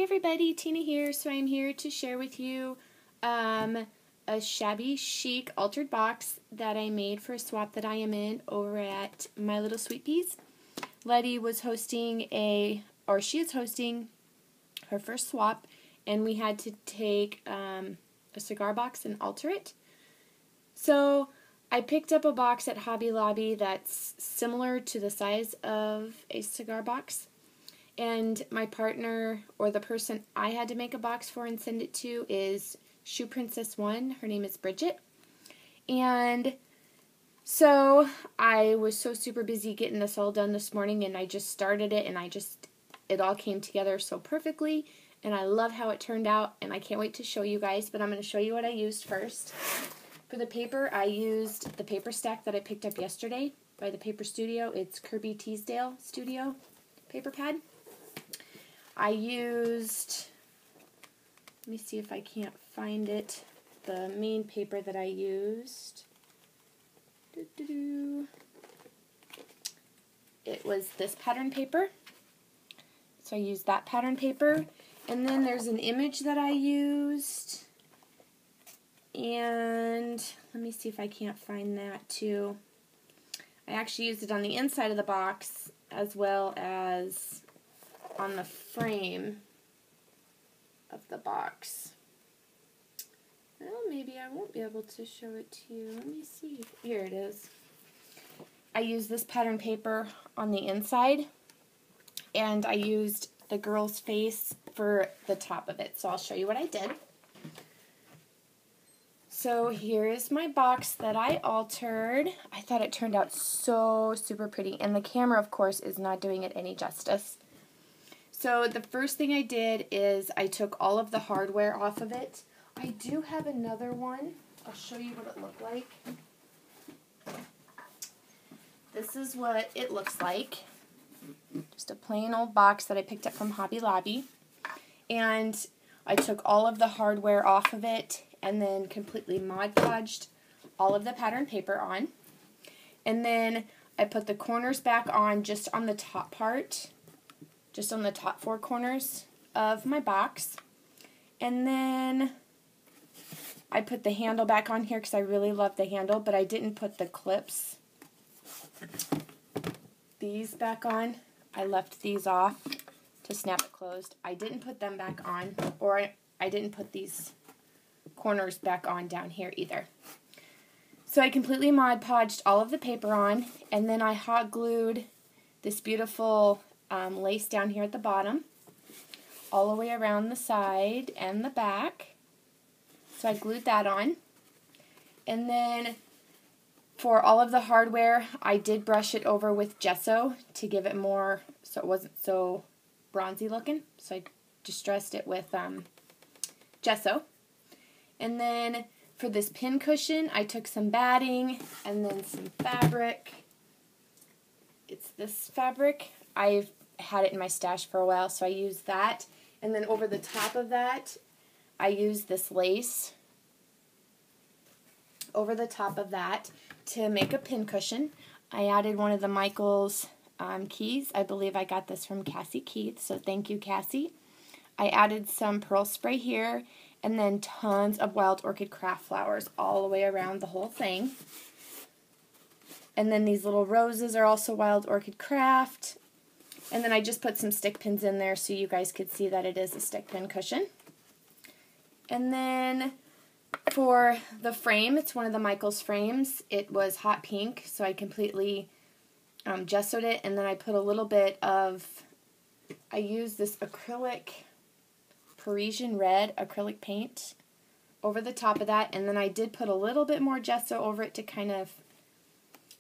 Hi everybody, Tina here. So I'm here to share with you a shabby chic altered box that I made for a swap that I am in over at My Little Sweet Peas. Letty was hosting she is hosting her first swap, and we had to take a cigar box and alter it. So I picked up a box at Hobby Lobby that's similar to the size of a cigar box. And my partner, or the person I had to make a box for and send it to, is Shoe Princess 1. Her name is Bridget. And so I was so super busy getting this all done this morning, and I just started it, and it all came together so perfectly, and I love how it turned out, and I can't wait to show you guys, but I'm going to show you what I used first. For the paper, I used the paper stack that I picked up yesterday by the Paper Studio. It's Kirby Teasdale Studio paper pad. I used, let me see if I can't find it, the main paper that I used. It was this pattern paper. So I used that pattern paper. And then there's an image that I used. And let me see if I can't find that too. I actually used it on the inside of the box as well as on the frame of the box. Well, maybe I won't be able to show it to you. Let me see. Here it is. I used this pattern paper on the inside, and I used the girl's face for the top of it. So I'll show you what I did. So here is my box that I altered. I thought it turned out so super pretty, and the camera, of course, is not doing it any justice. So the first thing I did is I took all of the hardware off of it. I do have another one. I'll show you what it looked like. This is what it looks like. Just a plain old box that I picked up from Hobby Lobby. And I took all of the hardware off of it and then completely Mod Podged all of the pattern paper on. And then I put the corners back on just on the top part, just on the top four corners of my box. And then I put the handle back on here because I really love the handle, but I didn't put the clips, these back on. I left these off to snap it closed. I didn't put them back on, or I didn't put these corners back on down here either. So I completely Mod Podged all of the paper on, and then I hot glued this beautiful lace down here at the bottom, all the way around the side and the back. So I glued that on. And then for all of the hardware, I did brush it over with gesso to give it more, so it wasn't so bronzy looking. So I distressed it with gesso. And then for this pin cushion, I took some batting and then some fabric. It's this fabric. I've had it in my stash for a while, so I used that. And then over the top of that, I used this lace over the top of that to make a pin cushion. I added one of the Michaels keys. I believe I got this from Cassie Keith, so thank you, Cassie. I added some pearl spray here, and then tons of wild orchid craft flowers all the way around the whole thing. And then these little roses are also wild orchid craft. And then I just put some stick pins in there so you guys could see that it is a stick pin cushion. And then for the frame, it's one of the Michaels frames. It was hot pink, so I completely gessoed it. And then I put a little bit of, I used this acrylic, Parisian red acrylic paint over the top of that. And then I did put a little bit more gesso over it to kind of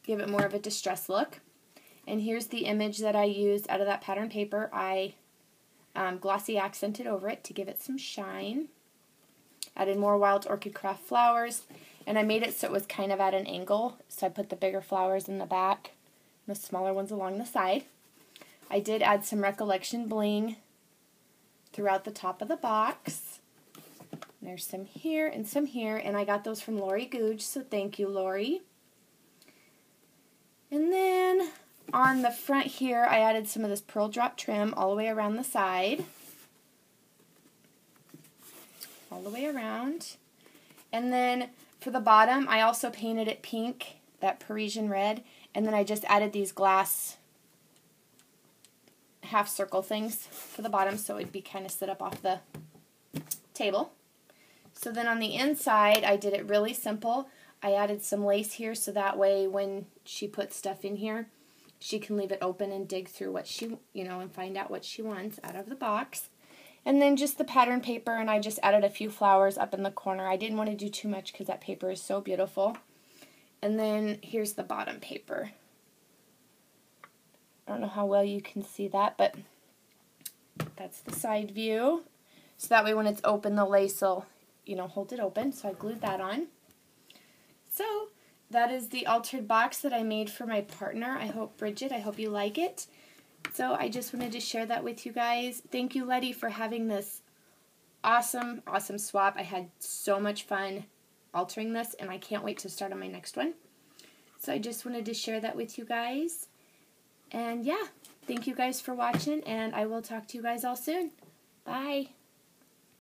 give it more of a distressed look. And here's the image that I used out of that pattern paper. I glossy accented over it to give it some shine. Added more wild orchid craft flowers. And I made it so it was kind of at an angle. So I put the bigger flowers in the back and the smaller ones along the side. I did add some Recollection bling throughout the top of the box. There's some here and some here. And I got those from Lori Googe, so thank you, Lori. And then on the front here, I added some of this pearl drop trim all the way around the side. all the way around. And then for the bottom, I also painted it pink, that Parisian red, and then I just added these glass half circle things for the bottom so it'd be kind of sit up off the table. So then on the inside, I did it really simple. I added some lace here so that way when she puts stuff in here, she can leave it open and dig through what she, and find out what she wants out of the box. And then just the pattern paper, and I just added a few flowers up in the corner. I didn't want to do too much because that paper is so beautiful. And then here's the bottom paper. I don't know how well you can see that, but that's the side view. So that way when it's open, the lace will, hold it open. So I glued that on. So that is the altered box that I made for my partner. I hope you like it. So I just wanted to share that with you guys. Thank you, Letty, for having this awesome, awesome swap. I had so much fun altering this, and I can't wait to start on my next one. So I just wanted to share that with you guys. And yeah, thank you guys for watching, and I will talk to you guys all soon. Bye.